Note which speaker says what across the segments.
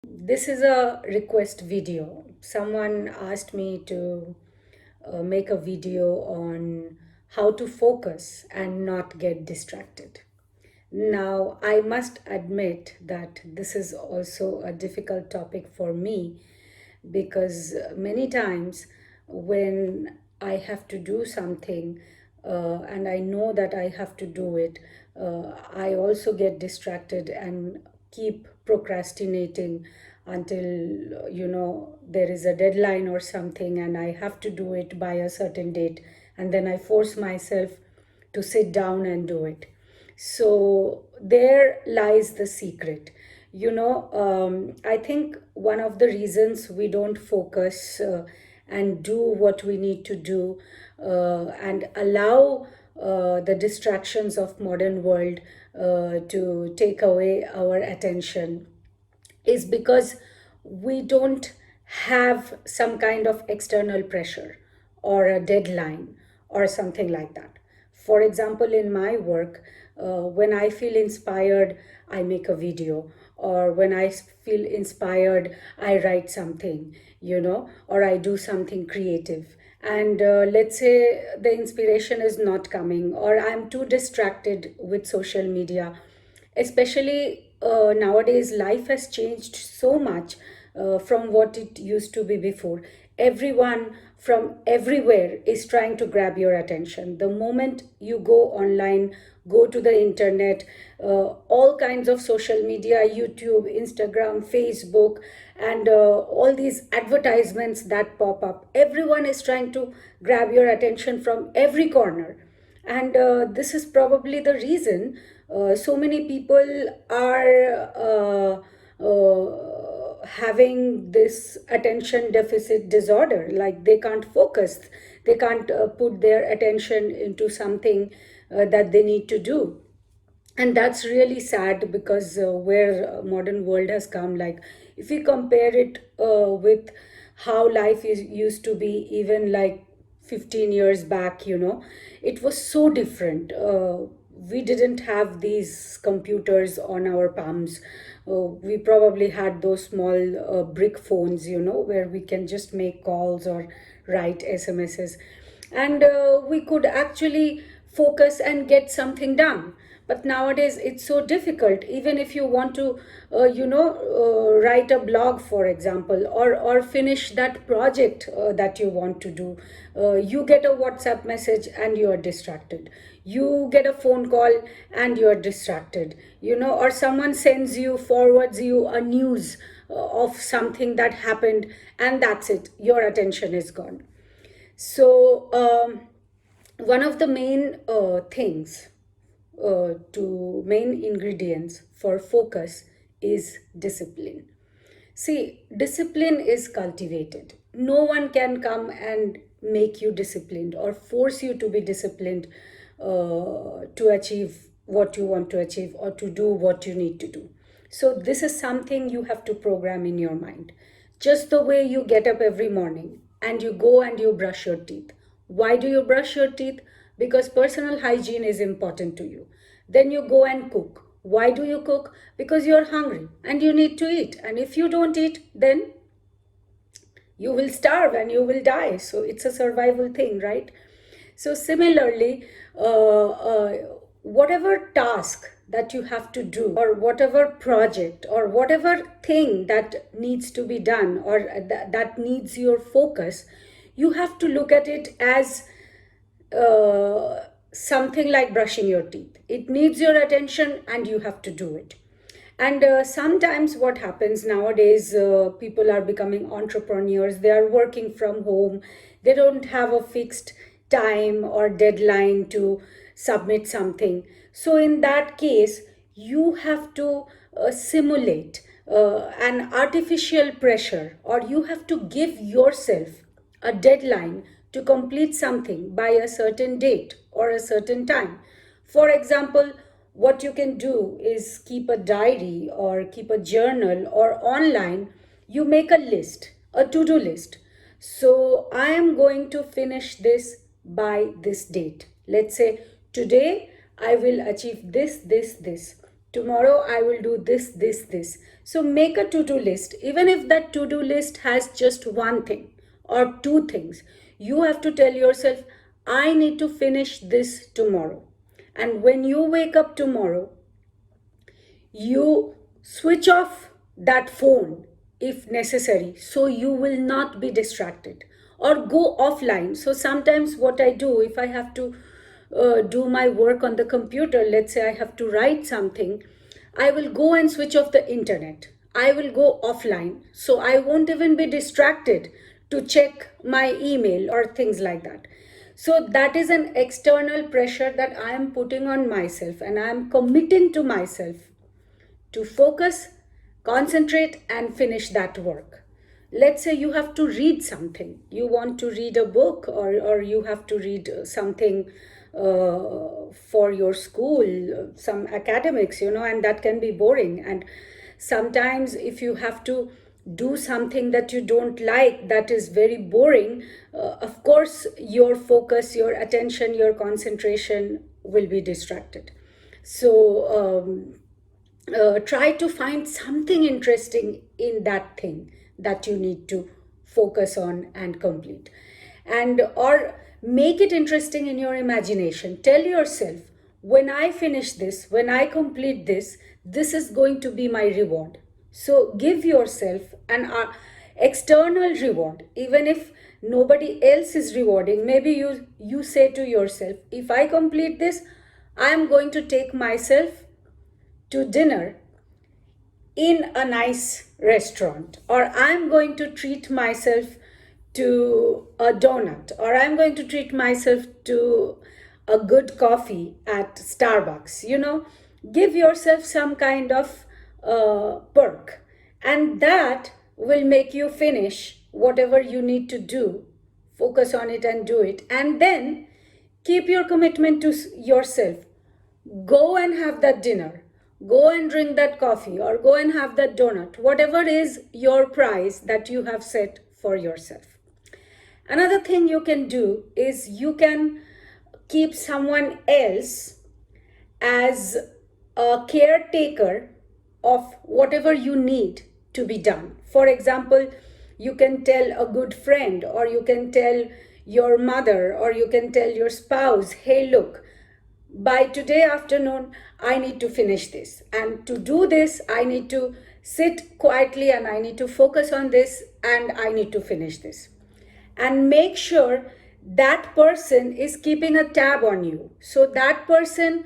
Speaker 1: This is a request video. Someone asked me to make a video on how to focus and not get distracted. Now, I must admit that this is also a difficult topic for me because many times when I have to do something and I know that I have to do it, I also get distracted and keep procrastinating until there is a deadline or something and I have to do it by a certain date, and then I force myself to sit down and do it. So there lies the secret. I think one of the reasons we don't focus and do what we need to do and allow the distractions of modern world to take away our attention is because we don't have some kind of external pressure or a deadline or something like that. For example, in my work, when I feel inspired, I make a video, or when I feel inspired, I write something, or I do something creative. And let's say the inspiration is not coming, or I'm too distracted with social media. Especially nowadays, life has changed so much from what it used to be before. Everyone from everywhere is trying to grab your attention. The moment you go online, go to the internet, all kinds of social media, YouTube, Instagram, Facebook, and all these advertisements that pop up, everyone is trying to grab your attention from every corner. And this is probably the reason so many people are having this attention deficit disorder. Like they can't focus, they can't put their attention into something that they need to do. And that's really sad because where modern world has come, like if we compare it with how life used to be even like 15 years back, it was so different. We didn't have these computers on our palms. We probably had those small brick phones, where we can just make calls or write SMSs, and we could actually focus and get something done. But nowadays it's so difficult. Even if you want to write a blog, for example, or finish that project that you want to do, you get a WhatsApp message and you are distracted. You get a phone call and you are distracted, or someone forwards you a news of something that happened, and that's it, your attention is gone. So, one of the main ingredients for focus is discipline. See, discipline is cultivated. No one can come and make you disciplined or force you to be disciplined to achieve what you want to achieve or to do what you need to do. So, this is something you have to program in your mind. Just the way you get up every morning and you go and you brush your teeth. Why do you brush your teeth? Because personal hygiene is important to you. Then you go and cook. Why do you cook? Because you're hungry and you need to eat. And if you don't eat, then you will starve and you will die. So it's a survival thing, right? So similarly, whatever task that you have to do, or whatever project, or whatever thing that needs to be done, or that needs your focus, you have to look at it as something like brushing your teeth. It needs your attention and you have to do it. And sometimes what happens nowadays, people are becoming entrepreneurs, they are working from home, they don't have a fixed time or deadline to submit something. So, in that case, you have to simulate an artificial pressure, or you have to give yourself a deadline to complete something by a certain date or a certain time. For example, what you can do is keep a diary or keep a journal, or online you make a list, a to-do list. So I am going to finish this by this date. Let's say today I will achieve this. tomorrow I will do this, this, this. So make a to-do list. Even if that to-do list has just one thing or two things, you have to tell yourself, I need to finish this tomorrow. And when you wake up tomorrow, you switch off that phone if necessary, so you will not be distracted, or go offline. So sometimes what I do, if I have to do my work on the computer, let's say I have to write something, I will go and switch off the internet. I will go offline, so I won't even be distracted to check my email or things like that. So that is an external pressure that I am putting on myself, and I am committing to myself to focus, concentrate, and finish that work. Let's say you have to read something. You want to read a book, or you have to read something for your school, some academics, and that can be boring. And sometimes if you have to do something that you don't like, that is very boring, of course, your focus, your attention, your concentration will be distracted. So, try to find something interesting in that thing that you need to focus on and complete, and or make it interesting in your imagination. Tell yourself, when I finish this, when I complete this, this is going to be my reward. So give yourself an external reward, even if nobody else is rewarding. Maybe you say to yourself, if I complete this, I am going to take myself to dinner in a nice restaurant, or I'm going to treat myself to a donut, or I'm going to treat myself to a good coffee at Starbucks. Give yourself some kind of perk, and that will make you finish whatever you need to do. Focus on it and do it, and then keep your commitment to yourself. Go and have that dinner, go and drink that coffee, or go and have that donut, whatever is your prize that you have set for yourself. Another thing you can do is you can keep someone else as a caretaker of whatever you need to be done. For example, you can tell a good friend, or you can tell your mother, or you can tell your spouse, hey, look, by today afternoon, I need to finish this. And to do this, I need to sit quietly, and I need to focus on this, and I need to finish this. And make sure that person is keeping a tab on you. So that person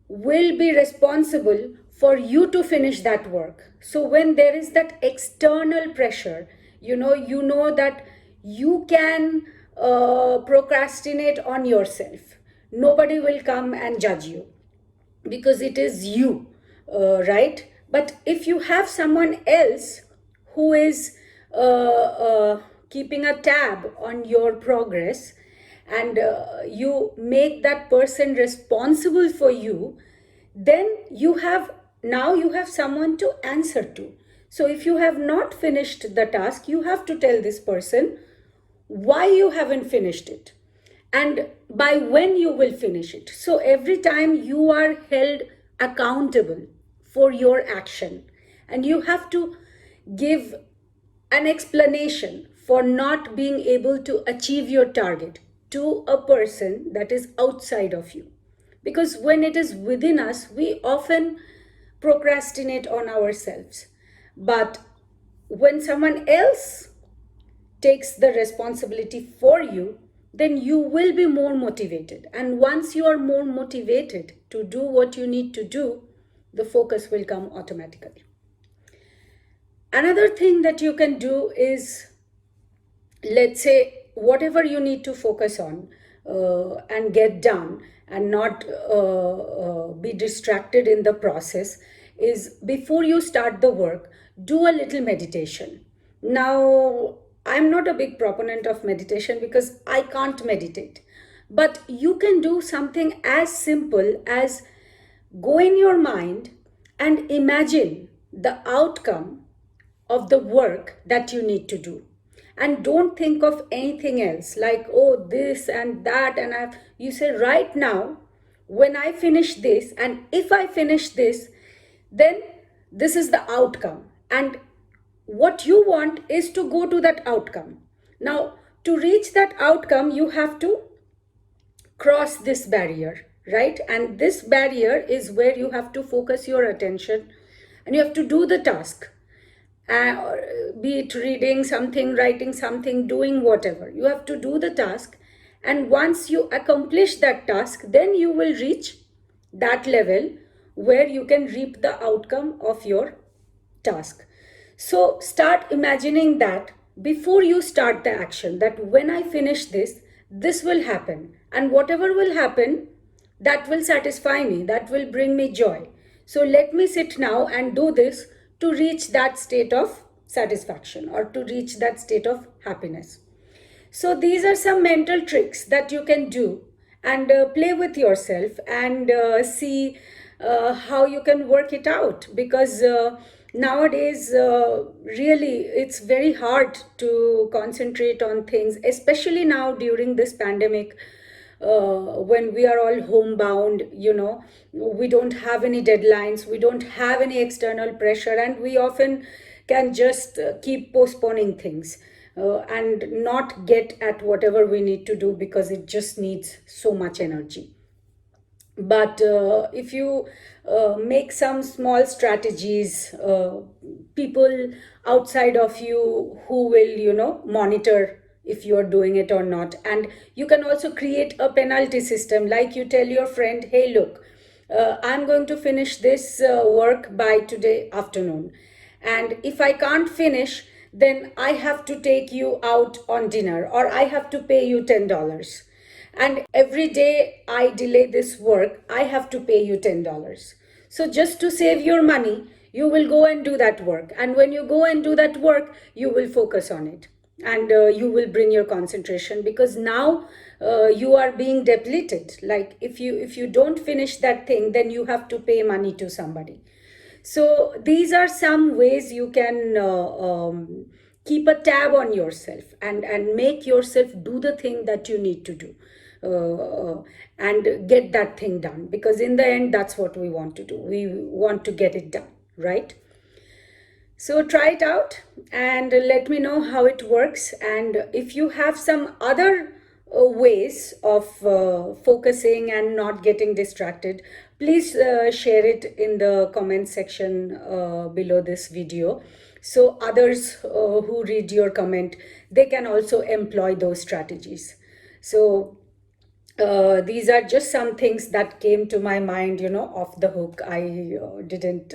Speaker 1: will be responsible for you to finish that work. So when there is that external pressure, you know that you can procrastinate on yourself. Nobody will come and judge you because it is you, right? But if you have someone else who is keeping a tab on your progress, and you make that person responsible for you, then you have someone to answer to. So if you have not finished the task, you have to tell this person why you haven't finished it and by when you will finish it. So every time you are held accountable for your action, and you have to give an explanation for not being able to achieve your target to a person that is outside of you. Because when it is within us, we often procrastinate on ourselves. But when someone else takes the responsibility for you, then you will be more motivated. And once you are more motivated to do what you need to do, the focus will come automatically. Another thing that you can do is, let's say, whatever you need to focus on and get done and not be distracted in the process, is before you start the work, do a little meditation. Now, I'm not a big proponent of meditation because I can't meditate. But you can do something as simple as go in your mind and imagine the outcome of the work that you need to do. And don't think of anything else like, oh, this and that. And you say, right now, when I finish this, and if I finish this, then this is the outcome, and what you want is to go to that outcome. Now, to reach that outcome, you have to cross this barrier, right? And this barrier is where you have to focus your attention and you have to do the task. Be it reading something, writing something, doing whatever. You have to do the task. And once you accomplish that task, then you will reach that level where you can reap the outcome of your task. So start imagining that before you start the action, that when I finish this, this will happen. And whatever will happen, that will satisfy me, that will bring me joy. So let me sit now and do this to reach that state of satisfaction or to reach that state of happiness. So these are some mental tricks that you can do and play with yourself and see how you can work it out, because nowadays really it's very hard to concentrate on things, especially now during this pandemic, when we are all homebound. We don't have any deadlines, we don't have any external pressure, and we often can just keep postponing things and not get at whatever we need to do because it just needs so much energy. But if you make some small strategies, people outside of you who will monitor if you are doing it or not. And you can also create a penalty system, like you tell your friend, hey, look, I'm going to finish this work by today afternoon, and if I can't finish, then I have to take you out on dinner, or I have to pay you $10. And every day I delay this work, I have to pay you $10. So just to save your money, you will go and do that work. And when you go and do that work, you will focus on it. And you will bring your concentration, because now you are being depleted. Like if you don't finish that thing, then you have to pay money to somebody. So these are some ways you can keep a tab on yourself and make yourself do the thing that you need to do, and get that thing done, because in the end that's what we want to do. We want to get it done, right? So try it out and let me know how it works. And if you have some other ways of focusing and not getting distracted, please share it in the comment section below this video. So others who read your comment, they can also employ those strategies. So these are just some things that came to my mind, off the hook. I didn't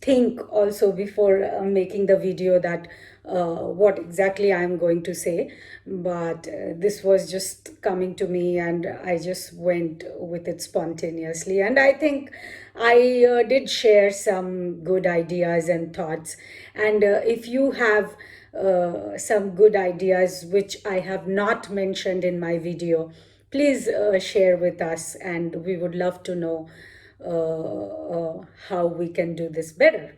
Speaker 1: think also before making the video that what exactly I'm going to say, but this was just coming to me and I just went with it spontaneously. And I think I did share some good ideas and thoughts. And if you have some good ideas which I have not mentioned in my video, please share with us, and we would love to know how we can do this better.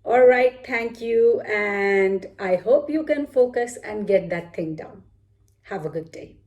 Speaker 1: All right, thank you, and I hope you can focus and get that thing done. Have a good day.